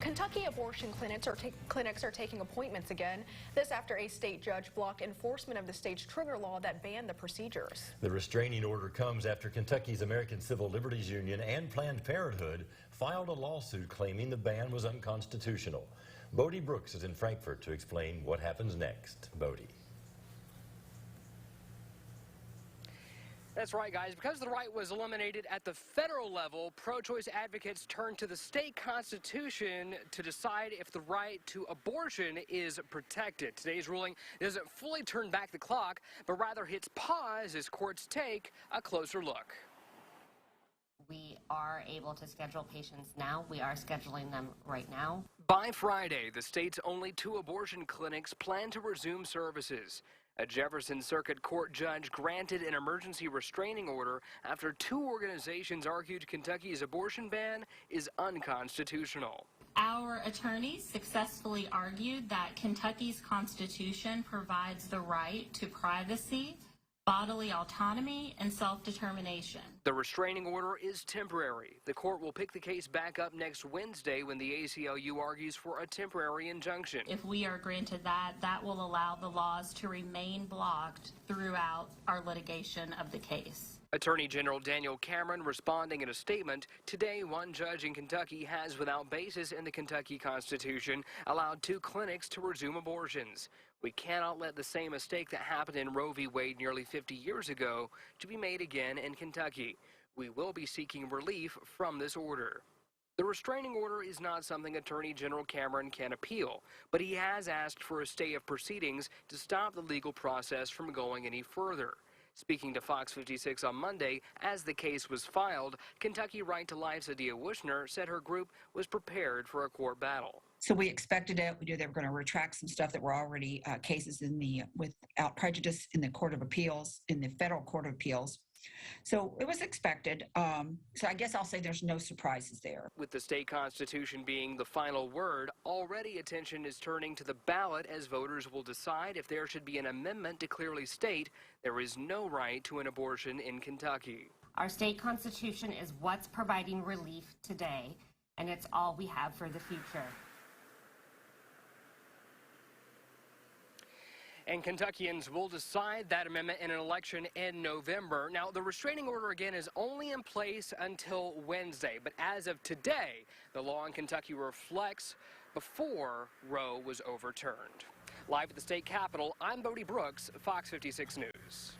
Kentucky abortion clinics are taking appointments again. This after a state judge blocked enforcement of the state's trigger law that banned the procedures. The restraining order comes after Kentucky's American Civil Liberties Union and Planned Parenthood filed a lawsuit claiming the ban was unconstitutional. Bodie Brooks is in Frankfort to explain what happens next. Bodie. That's right, guys. Because the right was eliminated at the federal level, pro-choice advocates turned to the state constitution to decide if the right to abortion is protected. Today's ruling doesn't fully turn back the clock, but rather hits pause as courts take a closer look. We are able to schedule patients now. We are scheduling them right now. By Friday, the state's only 2 abortion clinics plan to resume services. A Jefferson Circuit Court judge granted an emergency restraining order after 2 organizations argued Kentucky's abortion ban is unconstitutional. Our attorneys successfully argued that Kentucky's Constitution provides the right to privacy, bodily autonomy, and self-determination. The restraining order is temporary. The court will pick the case back up next Wednesday when the ACLU argues for a temporary injunction. If we are granted that, that will allow the laws to remain blocked throughout our litigation of the case. Attorney General Daniel Cameron responding in a statement, today one judge in Kentucky has, without basis in the Kentucky Constitution, allowed 2 clinics to resume abortions. We cannot let the same mistake that happened in Roe v. Wade nearly 50 years ago to be made again in Kentucky. We will be seeking relief from this order. The restraining order is not something Attorney General Cameron can appeal, but he has asked for a stay of proceedings to stop the legal process from going any further. Speaking to Fox 56 on Monday, as the case was filed, Kentucky Right to Life's Adia Wushner said her group was prepared for a court battle. So we expected it. We knew they were going to retract some stuff that were already cases in the without prejudice in the Court of Appeals, in the Federal Court of Appeals. So it was expected. So I guess I'll say there's no surprises there. With the state constitution being the final word, already attention is turning to the ballot as voters will decide if there should be an amendment to clearly state there is no right to an abortion in Kentucky. Our state constitution is what's providing relief today, and it's all we have for the future. And Kentuckians will decide that amendment in an election in November. Now, the restraining order, again, is only in place until Wednesday. But as of today, the law in Kentucky reflects before Roe was overturned. Live at the state capitol, I'm Bodie Brooks, Fox 56 News.